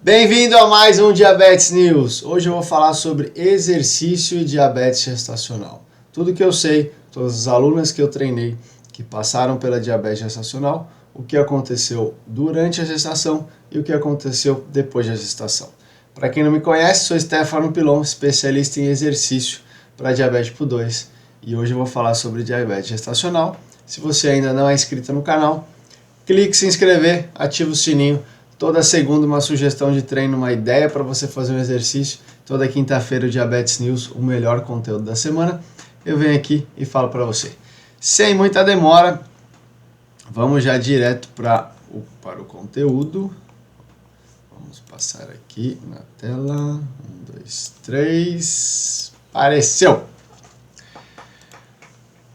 Bem-vindo a mais um Diabetes News. Hoje eu vou falar sobre exercício e diabetes gestacional. Tudo que eu sei, todas as alunas que eu treinei que passaram pela diabetes gestacional, o que aconteceu durante a gestação e o que aconteceu depois da gestação. Para quem não me conhece, sou Stefano Pilon, especialista em exercício para diabetes tipo 2 e hoje eu vou falar sobre diabetes gestacional. Se você ainda não é inscrito no canal, clique em se inscrever, ative o sininho. Toda segunda uma sugestão de treino, uma ideia para você fazer um exercício. Toda quinta-feira o Diabetes News, o melhor conteúdo da semana. Eu venho aqui e falo para você. Sem muita demora, vamos já direto para o conteúdo. Vamos passar aqui na tela. 1, 2, 3. Apareceu!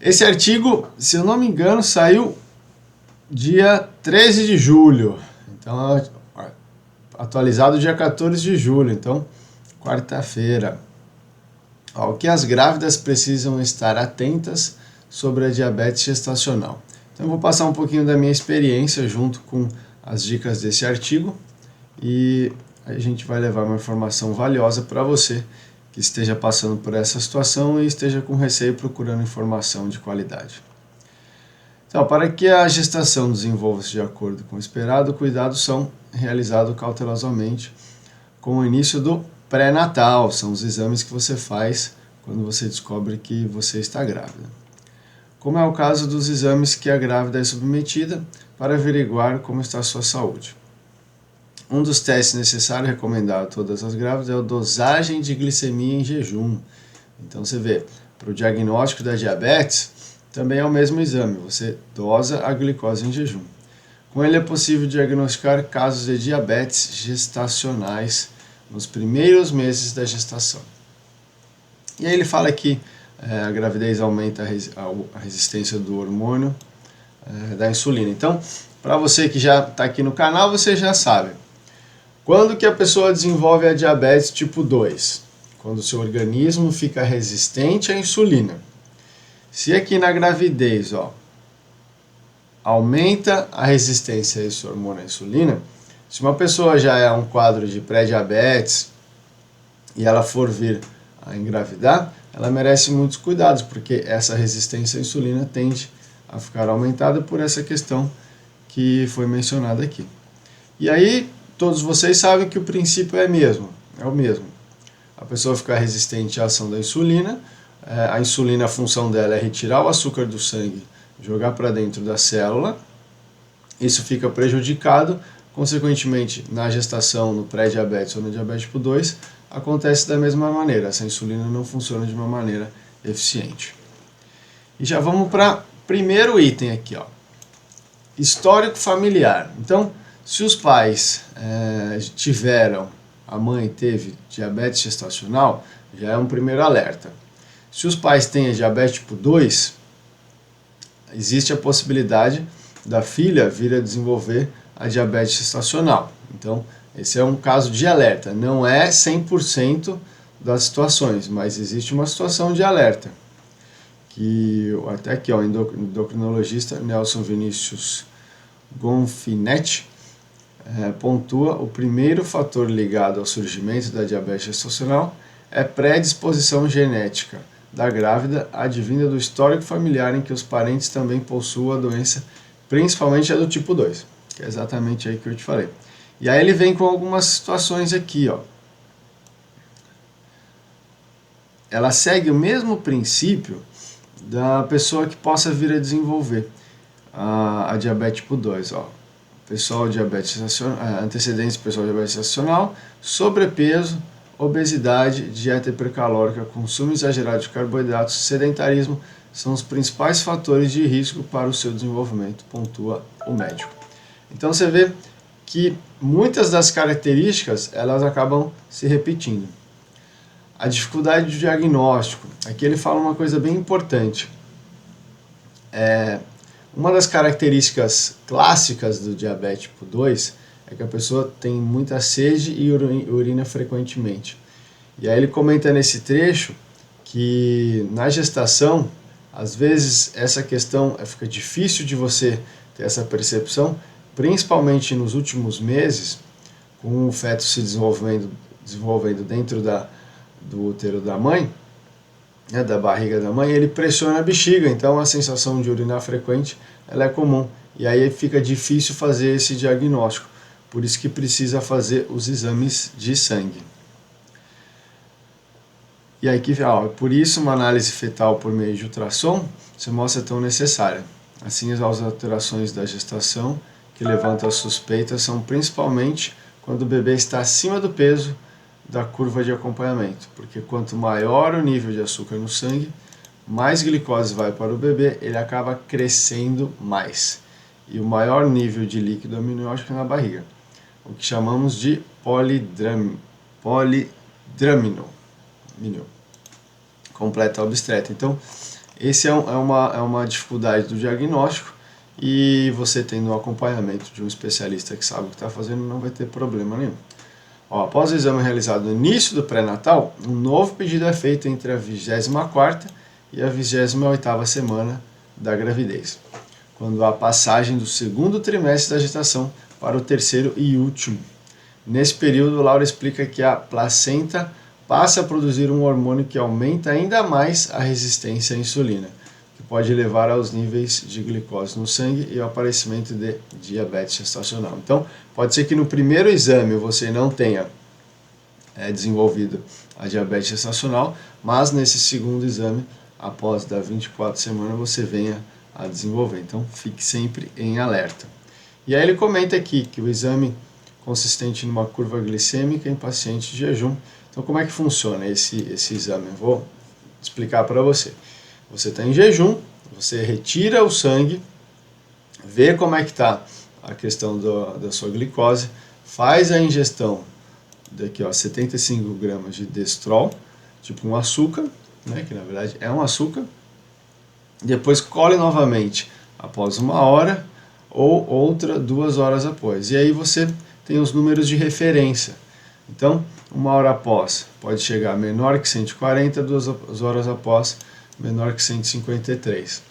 Esse artigo, se eu não me engano, saiu dia 13 de julho. Então, atualizado dia 14 de julho, então, quarta-feira. O que as grávidas precisam estar atentas sobre a diabetes gestacional. Então, eu vou passar um pouquinho da minha experiência junto com as dicas desse artigo e a gente vai levar uma informação valiosa para você que esteja passando por essa situação e esteja com receio procurando informação de qualidade. Então, para que a gestação desenvolva-se de acordo com o esperado, cuidados são realizados cautelosamente com o início do pré-natal. São os exames que você faz quando você descobre que você está grávida. Como é o caso dos exames que a grávida é submetida para averiguar como está a sua saúde. Um dos testes necessários recomendado a todas as grávidas é a dosagem de glicemia em jejum. Então você vê, para o diagnóstico da diabetes, também é o mesmo exame, você dosa a glicose em jejum. Com ele é possível diagnosticar casos de diabetes gestacionais nos primeiros meses da gestação. E aí ele fala que a gravidez aumenta a resistência do hormônio da insulina. Então, para você que já está aqui no canal, você já sabe. Quando que a pessoa desenvolve a diabetes tipo 2? Quando o seu organismo fica resistente à insulina. Se aqui na gravidez, aumenta a resistência a esse hormônio à insulina, se uma pessoa já é um quadro de pré-diabetes e ela for vir a engravidar, ela merece muitos cuidados, porque essa resistência à insulina tende a ficar aumentada por essa questão que foi mencionada aqui. E aí, todos vocês sabem que o princípio é o mesmo. A pessoa ficar resistente à ação da insulina. A insulina, a função dela é retirar o açúcar do sangue, jogar para dentro da célula. Isso fica prejudicado, consequentemente, na gestação, no pré-diabetes ou no diabetes tipo 2, acontece da mesma maneira. Essa insulina não funciona de uma maneira eficiente. E já vamos para o primeiro item aqui, histórico familiar. Então, se os pais a mãe teve diabetes gestacional, já é um primeiro alerta. Se os pais têm diabetes tipo 2, existe a possibilidade da filha vir a desenvolver a diabetes gestacional. Então, esse é um caso de alerta. Não é 100% das situações, mas existe uma situação de alerta. Que até aqui, o endocrinologista Nelson Vinícius Gonfinetti pontua: o primeiro fator ligado ao surgimento da diabetes gestacional é predisposição genética da grávida, advinda do histórico familiar em que os parentes também possuam a doença, principalmente a do tipo 2, que é exatamente aí que eu te falei. E aí ele vem com algumas situações aqui, Ela segue o mesmo princípio da pessoa que possa vir a desenvolver a diabetes tipo 2, Pessoal diabetes antecedentes pessoal diabetes gestacional, sobrepeso, obesidade, dieta hipercalórica, consumo exagerado de carboidratos, sedentarismo são os principais fatores de risco para o seu desenvolvimento, pontua o médico. Então você vê que muitas das características elas acabam se repetindo. A dificuldade de diagnóstico, aqui ele fala uma coisa bem importante. Uma das características clássicas do diabetes tipo 2 é que a pessoa tem muita sede e urina frequentemente. E aí ele comenta nesse trecho que na gestação, às vezes essa questão fica difícil de você ter essa percepção, principalmente nos últimos meses, com o feto se desenvolvendo dentro do útero da mãe, né, da barriga da mãe, ele pressiona a bexiga, então a sensação de urinar frequente ela é comum, e aí fica difícil fazer esse diagnóstico, por isso que precisa fazer os exames de sangue. E aí, por isso uma análise fetal por meio de ultrassom se mostra tão necessária. Assim, as alterações da gestação que levantam as suspeitas são principalmente quando o bebê está acima do peso da curva de acompanhamento, porque quanto maior o nível de açúcar no sangue, mais glicose vai para o bebê, ele acaba crescendo mais. E o maior nível de líquido amniótico é na barriga, o que chamamos de polidrâmino, completa obstreta. Então, esse é uma dificuldade do diagnóstico, e você tendo um acompanhamento de um especialista que sabe o que está fazendo, não vai ter problema nenhum. Após o exame realizado no início do pré-natal, um novo pedido é feito entre a 24ª e a 28ª semana da gravidez, quando há a passagem do segundo trimestre da gestação para o terceiro e último. Nesse período, Laura explica que a placenta passa a produzir um hormônio que aumenta ainda mais a resistência à insulina, que pode levar aos níveis de glicose no sangue e ao aparecimento de diabetes gestacional. Então, pode ser que no primeiro exame você não tenha desenvolvido a diabetes gestacional, mas nesse segundo exame, após da 24 semanas, você venha a desenvolver. Então, fique sempre em alerta. E aí ele comenta aqui que o exame consistente numa curva glicêmica em paciente de jejum. Então, como é que funciona esse exame? Eu vou explicar para você. Você está em jejum, você retira o sangue, vê como é que está a questão da sua glicose, faz a ingestão daqui, 75 gramas de destrol, tipo um açúcar, né, que na verdade é um açúcar, depois colhe novamente após 1 hora ou outra 2 horas após. E aí você tem os números de referência. Então, 1 hora após pode chegar menor que 140, 2 horas após menor que 153.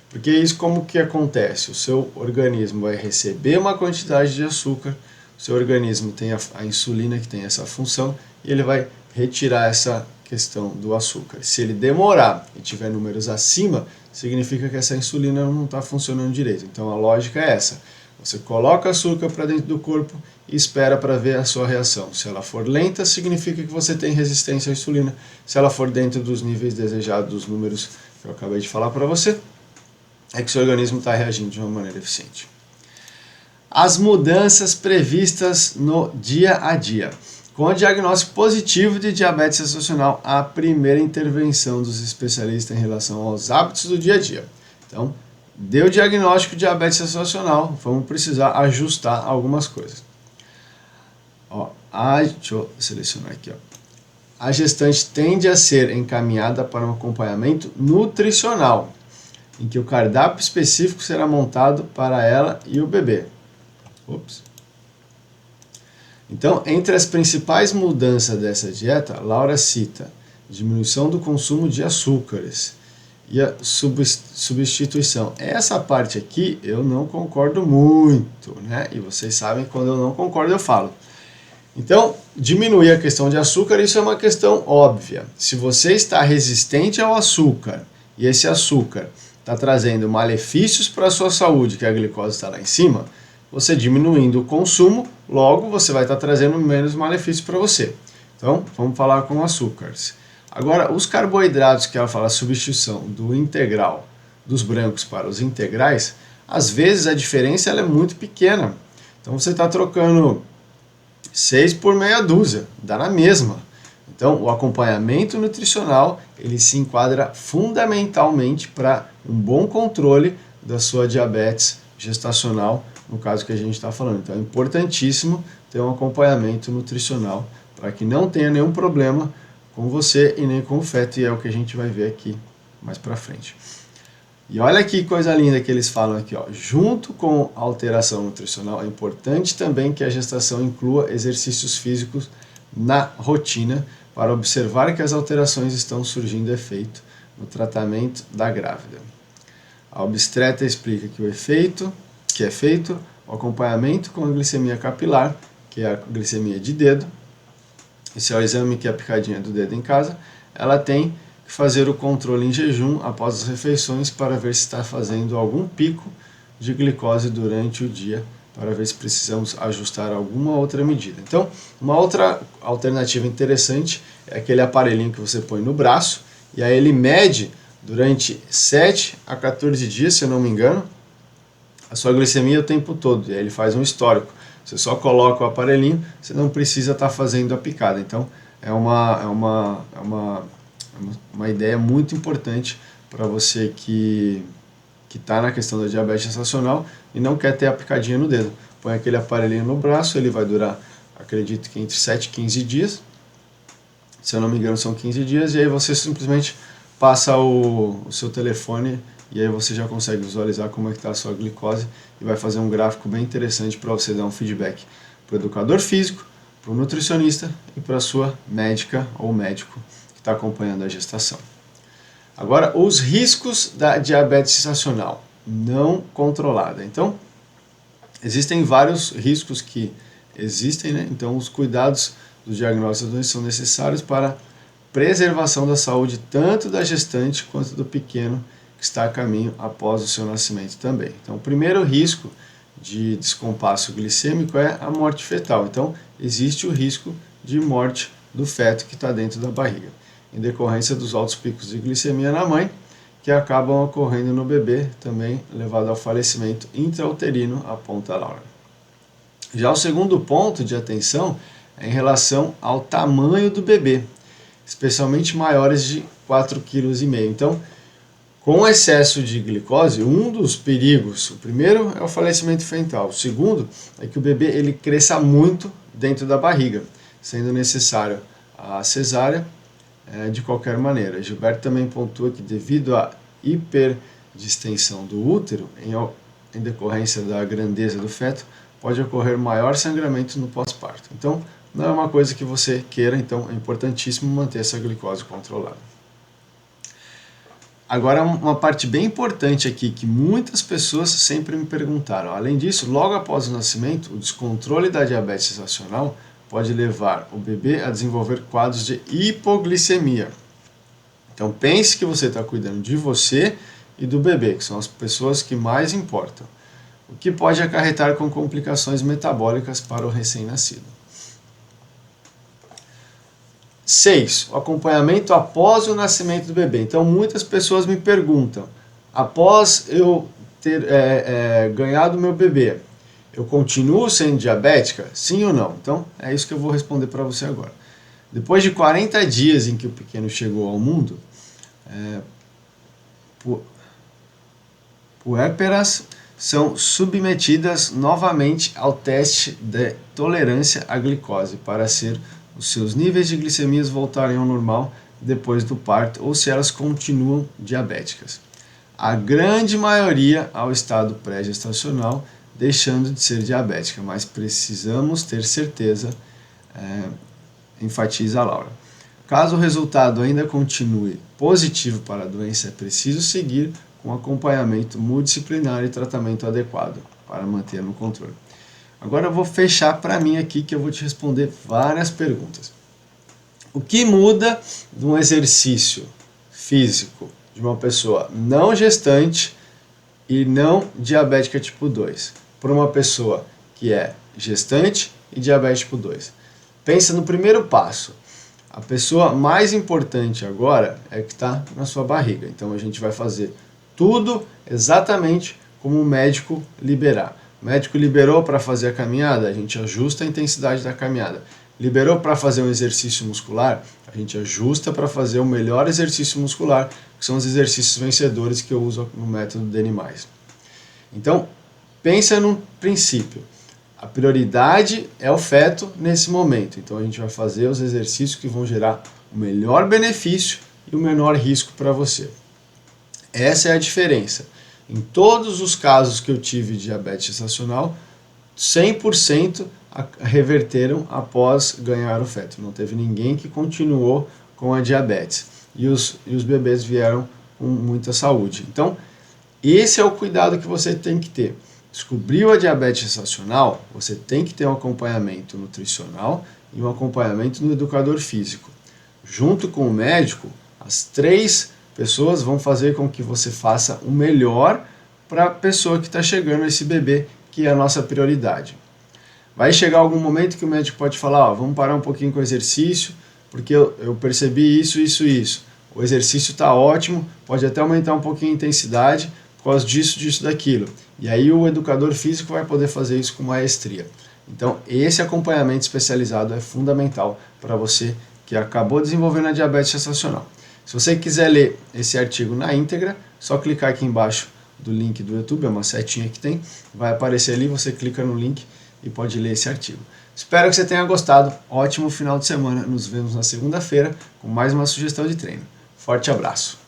Porque isso como que acontece? O seu organismo vai receber uma quantidade de açúcar, o seu organismo tem a insulina que tem essa função, e ele vai retirar essa questão do açúcar. Se ele demorar e tiver números acima, significa que essa insulina não está funcionando direito. Então a lógica é essa: você coloca açúcar para dentro do corpo e espera para ver a sua reação. Se ela for lenta, significa que você tem resistência à insulina. Se ela for dentro dos níveis desejados, dos números que eu acabei de falar para você, é que o seu organismo está reagindo de uma maneira eficiente. As mudanças previstas no dia a dia. Com o diagnóstico positivo de diabetes gestacional, a primeira intervenção dos especialistas em relação aos hábitos do dia a dia. Então, deu o diagnóstico de diabetes gestacional, vamos precisar ajustar algumas coisas. Deixa eu selecionar aqui. A gestante tende a ser encaminhada para um acompanhamento nutricional, em que o cardápio específico será montado para ela e o bebê. Então, entre as principais mudanças dessa dieta, Laura cita diminuição do consumo de açúcares e a substituição. Essa parte aqui eu não concordo muito, né? E vocês sabem que quando eu não concordo eu falo. Então, diminuir a questão de açúcar, isso é uma questão óbvia. Se você está resistente ao açúcar e esse açúcar está trazendo malefícios para a sua saúde, que a glicose está lá em cima, você diminuindo o consumo, logo você vai estar trazendo menos malefícios para você. Então, vamos falar com açúcares. Agora, os carboidratos, que ela fala a substituição do integral dos brancos para os integrais, às vezes a diferença ela é muito pequena. Então, você está trocando 6 por meia dúzia, dá na mesma. Então, o acompanhamento nutricional, ele se enquadra fundamentalmente para um bom controle da sua diabetes gestacional, no caso que a gente está falando. Então, é importantíssimo ter um acompanhamento nutricional para que não tenha nenhum problema com você e nem com o feto, e é o que a gente vai ver aqui mais para frente. E olha que coisa linda que eles falam aqui, junto com a alteração nutricional, é importante também que a gestação inclua exercícios físicos na rotina para observar que as alterações estão surgindo efeito no tratamento da grávida. A obstetra explica que o efeito que é feito o acompanhamento com a glicemia capilar, que é a glicemia de dedo. Esse é o exame que é a picadinha do dedo em casa. Ela tem que fazer o controle em jejum após as refeições para ver se está fazendo algum pico de glicose durante o dia, para ver se precisamos ajustar alguma outra medida. Então, uma outra alternativa interessante é aquele aparelhinho que você põe no braço, e aí ele mede durante 7 a 14 dias, se eu não me engano, a sua glicemia o tempo todo, e aí ele faz um histórico. Você só coloca o aparelhinho, você não precisa estar fazendo a picada. Então, é uma ideia muito importante para você que está na questão da diabetes gestacional e não quer ter a picadinha no dedo. Põe aquele aparelhinho no braço, ele vai durar, acredito que entre 7 e 15 dias, se eu não me engano são 15 dias, e aí você simplesmente passa o seu telefone e aí você já consegue visualizar como é que está a sua glicose e vai fazer um gráfico bem interessante para você dar um feedback para o educador físico, para o nutricionista e para a sua médica ou médico que está acompanhando a gestação. Agora, os riscos da diabetes gestacional não controlada. Então, existem vários riscos que existem, né? Então, os cuidados do diagnóstico da doença são necessários para preservação da saúde tanto da gestante quanto do pequeno que está a caminho após o seu nascimento também. Então, o primeiro risco de descompasso glicêmico é a morte fetal. Então, existe o risco de morte do feto que está dentro da barriga, em decorrência dos altos picos de glicemia na mãe, que acabam ocorrendo no bebê, também levado ao falecimento intrauterino, aponta a Laura. Já o segundo ponto de atenção é em relação ao tamanho do bebê, especialmente maiores de 4,5 kg. Então, com excesso de glicose, um dos perigos, o primeiro é o falecimento fetal, o segundo é que o bebê ele cresça muito dentro da barriga, sendo necessário a cesárea de qualquer maneira. Gilberto também pontua que devido à hiperdistensão do útero, em decorrência da grandeza do feto, pode ocorrer maior sangramento no pós-parto. Então, não é uma coisa que você queira, então é importantíssimo manter essa glicose controlada. Agora, uma parte bem importante aqui, que muitas pessoas sempre me perguntaram. Além disso, logo após o nascimento, o descontrole da diabetes gestacional pode levar o bebê a desenvolver quadros de hipoglicemia. Então, pense que você está cuidando de você e do bebê, que são as pessoas que mais importam, o que pode acarretar com complicações metabólicas para o recém-nascido. 6. O acompanhamento após o nascimento do bebê. Então, muitas pessoas me perguntam, após eu ter ganhado meu bebê, eu continuo sendo diabética? Sim ou não? Então, é isso que eu vou responder para você agora. Depois de 40 dias em que o pequeno chegou ao mundo, puérperas são submetidas novamente ao teste de tolerância à glicose para ser os seus níveis de glicemias voltarem ao normal depois do parto ou se elas continuam diabéticas. A grande maioria ao estado pré-gestacional deixando de ser diabética, mas precisamos ter certeza, enfatiza a Laura. Caso o resultado ainda continue positivo para a doença, é preciso seguir com acompanhamento multidisciplinar e tratamento adequado para manter no controle. Agora eu vou fechar para mim aqui que eu vou te responder várias perguntas. O que muda de um exercício físico de uma pessoa não gestante e não diabética tipo 2 para uma pessoa que é gestante e diabetes tipo 2? Pensa no primeiro passo. A pessoa mais importante agora é que está na sua barriga. Então a gente vai fazer tudo exatamente como o médico liberar. O médico liberou para fazer a caminhada, a gente ajusta a intensidade da caminhada. Liberou para fazer um exercício muscular, a gente ajusta para fazer o melhor exercício muscular, que são os exercícios vencedores que eu uso no método DN+. Então, pensa num princípio. A prioridade é o feto nesse momento. Então, a gente vai fazer os exercícios que vão gerar o melhor benefício e o menor risco para você. Essa é a diferença. Em todos os casos que eu tive de diabetes gestacional, 100% reverteram após ganhar o feto. Não teve ninguém que continuou com a diabetes. E os bebês vieram com muita saúde. Então, esse é o cuidado que você tem que ter. descobriu a diabetes gestacional, você tem que ter um acompanhamento nutricional e um acompanhamento no educador físico. Junto com o médico, as 3 pessoas vão fazer com que você faça o melhor para a pessoa que está chegando, esse bebê, que é a nossa prioridade. Vai chegar algum momento que o médico pode falar, ó, vamos parar um pouquinho com o exercício, porque eu percebi isso. O exercício está ótimo, pode até aumentar um pouquinho a intensidade por causa disso, daquilo. E aí o educador físico vai poder fazer isso com maestria. Então, esse acompanhamento especializado é fundamental para você que acabou desenvolvendo a diabetes gestacional. Se você quiser ler esse artigo na íntegra, só clicar aqui embaixo do link do YouTube, é uma setinha que tem, vai aparecer ali, você clica no link e pode ler esse artigo. Espero que você tenha gostado, ótimo final de semana, nos vemos na segunda-feira com mais uma sugestão de treino. Forte abraço!